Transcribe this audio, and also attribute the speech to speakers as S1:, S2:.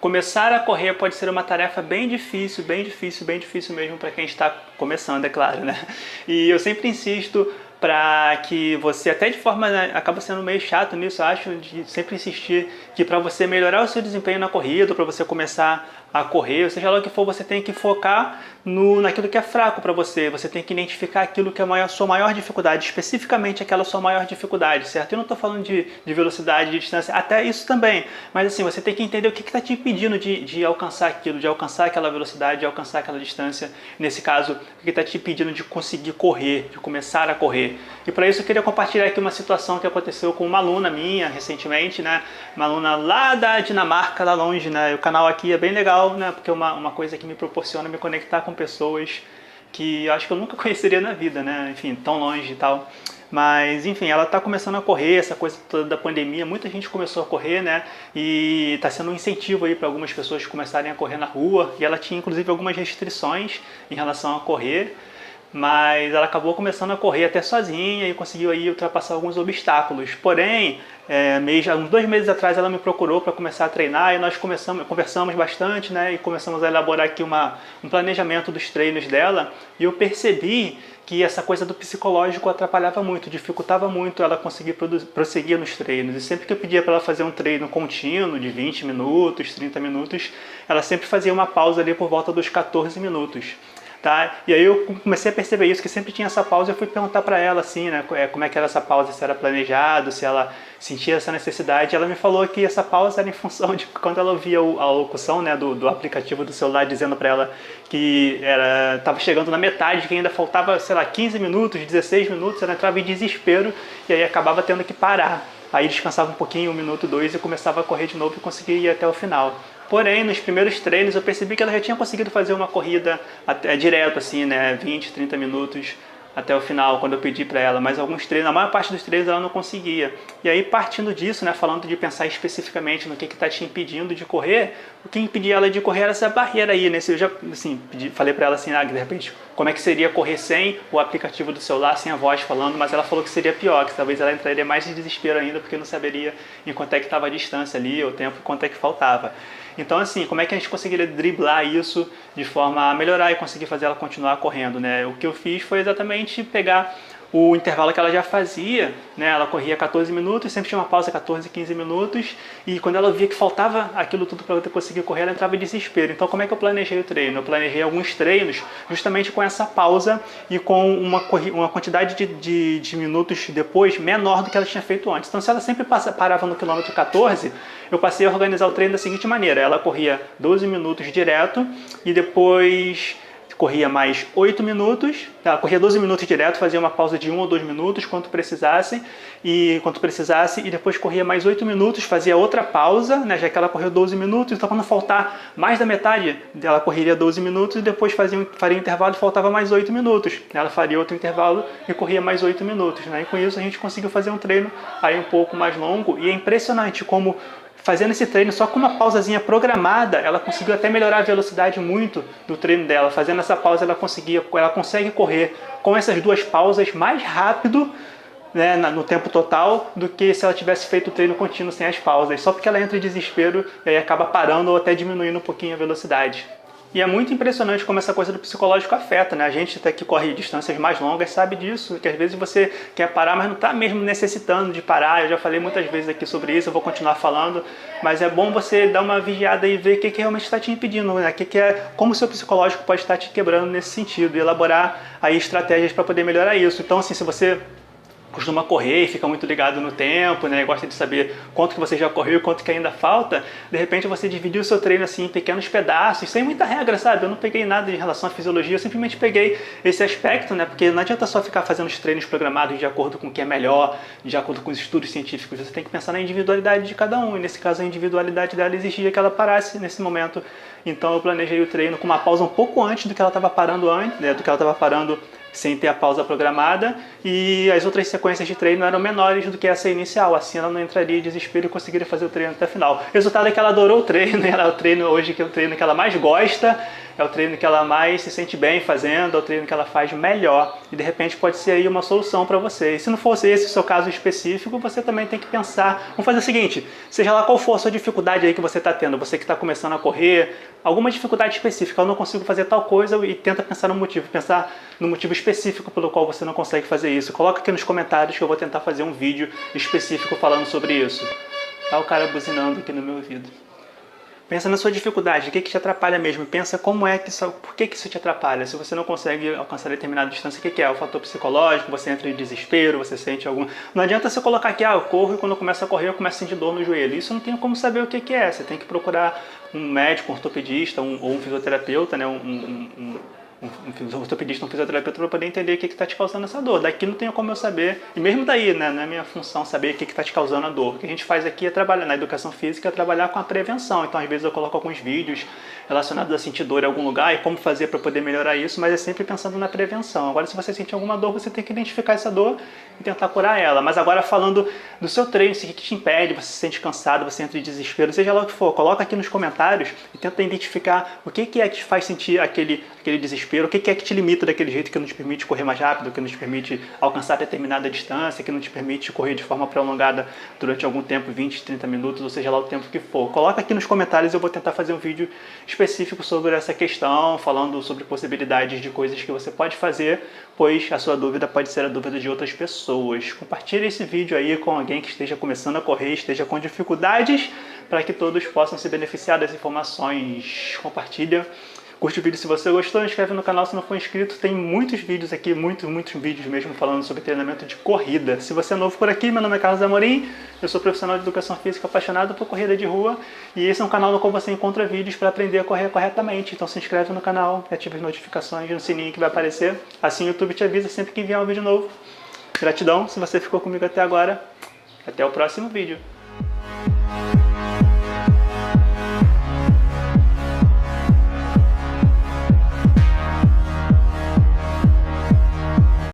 S1: começar a correr pode ser uma tarefa bem difícil, bem difícil, bem difícil mesmo para quem está começando, é claro, né? E eu sempre insisto para que você, até de forma, né, acaba sendo meio chato nisso, eu acho, de sempre insistir que para você melhorar o seu desempenho na corrida, para você começar a correr, ou seja lá o que for, você tem que focar naquilo que é fraco para você. Você tem que identificar aquilo que é a sua maior dificuldade, especificamente aquela sua maior dificuldade, certo? Eu não estou falando de velocidade, de distância, até isso também. Mas assim, você tem que entender o que está te impedindo de alcançar aquilo, de alcançar aquela velocidade, de alcançar aquela distância. Nesse caso, o que está te impedindo de conseguir correr, de começar a correr. E para isso eu queria compartilhar aqui uma situação que aconteceu com uma aluna minha recentemente, né? Uma aluna lá da Dinamarca, lá longe, né? E o canal aqui é bem legal, né? Porque é uma coisa que me proporciona me conectar com pessoas que eu acho que eu nunca conheceria na vida, né? Enfim, tão longe e tal. Mas, enfim, ela está começando a correr, essa coisa toda da pandemia, muita gente começou a correr, né? E está sendo um incentivo aí para algumas pessoas começarem a correr na rua. E ela tinha, inclusive, algumas restrições em relação a correr. Mas ela acabou começando a correr até sozinha e conseguiu aí ultrapassar alguns obstáculos. Porém, uns 2 meses atrás ela me procurou para começar a treinar e nós conversamos bastante, né? E começamos a elaborar aqui um planejamento dos treinos dela. E eu percebi que essa coisa do psicológico atrapalhava muito, dificultava muito ela conseguir prosseguir nos treinos. E sempre que eu pedia para ela fazer um treino contínuo de 20 minutos, 30 minutos, ela sempre fazia uma pausa ali por volta dos 14 minutos. Tá? E aí eu comecei a perceber isso, que sempre tinha essa pausa. Eu fui perguntar para ela assim, né, como é que era essa pausa, se era planejado, se ela sentia essa necessidade. Ela me falou que essa pausa era em função de quando ela ouvia a locução, né, do aplicativo do celular dizendo para ela que estava chegando na metade, que ainda faltava, sei lá, 15 minutos, 16 minutos, ela entrava em desespero e aí acabava tendo que parar. Aí descansava um pouquinho, 1 minuto, 2 e começava a correr de novo e conseguia ir até o final. Porém, nos primeiros treinos eu percebi que ela já tinha conseguido fazer uma corrida direto, assim, né, 20, 30 minutos até o final, quando eu pedi para ela. Mas alguns treinos, a maior parte dos treinos ela não conseguia. E aí, partindo disso, né, falando de pensar especificamente no que está te impedindo de correr, o que impedia ela de correr era essa barreira aí, né? Eu já, assim, falei para ela assim, de repente, como é que seria correr sem o aplicativo do celular, sem a voz falando, mas ela falou que seria pior, que talvez ela entraria mais em desespero ainda, porque não saberia em quanto é que estava a distância ali, o tempo, quanto é que faltava. Então, assim, como é que a gente conseguiria driblar isso de forma a melhorar e conseguir fazer ela continuar correndo, né? O que eu fiz foi exatamente pegar o intervalo que ela já fazia, né? Ela corria 14 minutos, sempre tinha uma pausa 14, 15 minutos, e quando ela via que faltava aquilo tudo para eu conseguir correr, ela entrava em desespero. Então, como é que eu planejei o treino? Eu planejei alguns treinos justamente com essa pausa e com uma quantidade de minutos depois menor do que ela tinha feito antes. Então, se ela sempre parava no quilômetro 14, eu passei a organizar o treino da seguinte maneira: ela corria 12 minutos direto e depois corria mais 8 minutos, ela corria 12 minutos direto, fazia uma pausa de 1 ou 2 minutos, quanto precisasse, e depois corria mais 8 minutos, fazia outra pausa, né, já que ela correu 12 minutos, então para não faltar mais da metade, ela correria 12 minutos e depois faria um intervalo e faltava mais 8 minutos. Ela faria outro intervalo e corria mais 8 minutos. Né, e com isso a gente conseguiu fazer um treino aí um pouco mais longo, e é impressionante como fazendo esse treino só com uma pausazinha programada, ela conseguiu até melhorar a velocidade muito do treino dela. Fazendo essa pausa, ela consegue correr com essas 2 pausas mais rápido, né, no tempo total, do que se ela tivesse feito o treino contínuo sem as pausas. Só porque ela entra em desespero e aí acaba parando ou até diminuindo um pouquinho a velocidade. E é muito impressionante como essa coisa do psicológico afeta, né? A gente até que corre distâncias mais longas sabe disso, que às vezes você quer parar, mas não está mesmo necessitando de parar. Eu já falei muitas vezes aqui sobre isso, eu vou continuar falando, mas é bom você dar uma vigiada e ver o que realmente está te impedindo, né? Como o seu psicológico pode estar te quebrando nesse sentido, e elaborar aí estratégias para poder melhorar isso. Então, assim, se você costuma correr e fica muito ligado no tempo, né? Gosta de saber quanto que você já correu e quanto que ainda falta, de repente você dividiu o seu treino assim em pequenos pedaços, sem muita regra, sabe? Eu não peguei nada em relação à fisiologia, eu simplesmente peguei esse aspecto, né? Porque não adianta só ficar fazendo os treinos programados de acordo com o que é melhor, de acordo com os estudos científicos. Você tem que pensar na individualidade de cada um, e nesse caso a individualidade dela exigia que ela parasse nesse momento. Então eu planejei o treino com uma pausa um pouco antes do que ela estava parando antes, né? Do que ela estava parando sem ter a pausa programada, e as outras sequências de treino eram menores do que essa inicial, assim ela não entraria em desespero e conseguiria fazer o treino até o final. O resultado é que ela adorou o treino, ela é o treino hoje que é o treino que ela mais gosta, é o treino que ela mais se sente bem fazendo, é o treino que ela faz melhor. E de repente pode ser aí uma solução para você. E se não fosse esse o seu caso específico, você também tem que pensar. Vamos fazer o seguinte, seja lá qual for a sua dificuldade aí que você está tendo, você que está começando a correr, alguma dificuldade específica, eu não consigo fazer tal coisa, e tenta pensar no motivo, pensar no motivo específico pelo qual você não consegue fazer isso. Coloca aqui nos comentários que eu vou tentar fazer um vídeo específico falando sobre isso. Tá o cara buzinando aqui no meu ouvido. Pensa na sua dificuldade, o que te atrapalha mesmo. Pensa como é que isso, por que isso te atrapalha. Se você não consegue alcançar determinada distância, o que é? O fator psicológico, você entra em desespero, você sente algum... Não adianta você colocar aqui, eu corro e quando eu começo a correr eu começo a sentir dor no joelho. Isso não tem como saber o que é. Você tem que procurar um médico, um ortopedista ou um fisioterapeuta, né? Um ortopedista, um fisioterapeuta para poder entender o que está te causando essa dor. Daqui não tem como eu saber, e mesmo daí, né, não é minha função saber o que está te causando a dor. O que a gente faz aqui é trabalhar na educação física, é trabalhar com a prevenção. Então às vezes eu coloco alguns vídeos relacionados a sentir dor em algum lugar e como fazer para poder melhorar isso, mas é sempre pensando na prevenção. Agora se você sentir alguma dor, você tem que identificar essa dor e tentar curar ela. Mas agora falando do seu treino, o que te impede, você se sente cansado, você entra em desespero, seja lá o que for, coloca aqui nos comentários e tenta identificar o que é que te faz sentir aquele desespero, o que é que te limita daquele jeito, que não te permite correr mais rápido, que não te permite alcançar determinada distância, que não te permite correr de forma prolongada durante algum tempo, 20, 30 minutos, ou seja lá o tempo que for. Coloca aqui nos comentários e eu vou tentar fazer um vídeo específico sobre essa questão, falando sobre possibilidades de coisas que você pode fazer, pois a sua dúvida pode ser a dúvida de outras pessoas. Compartilhe esse vídeo aí com alguém que esteja começando a correr, esteja com dificuldades, para que todos possam se beneficiar das informações. Compartilha. Curte o vídeo se você gostou, inscreve no canal se não for inscrito, tem muitos vídeos aqui, muitos vídeos mesmo falando sobre treinamento de corrida. Se você é novo por aqui, meu nome é Carlos Amorim, eu sou profissional de educação física apaixonado por corrida de rua e esse é um canal no qual você encontra vídeos para aprender a correr corretamente. Então se inscreve no canal, ativa as notificações no sininho que vai aparecer, assim o YouTube te avisa sempre que vier um vídeo novo. Gratidão se você ficou comigo até agora, até o próximo vídeo.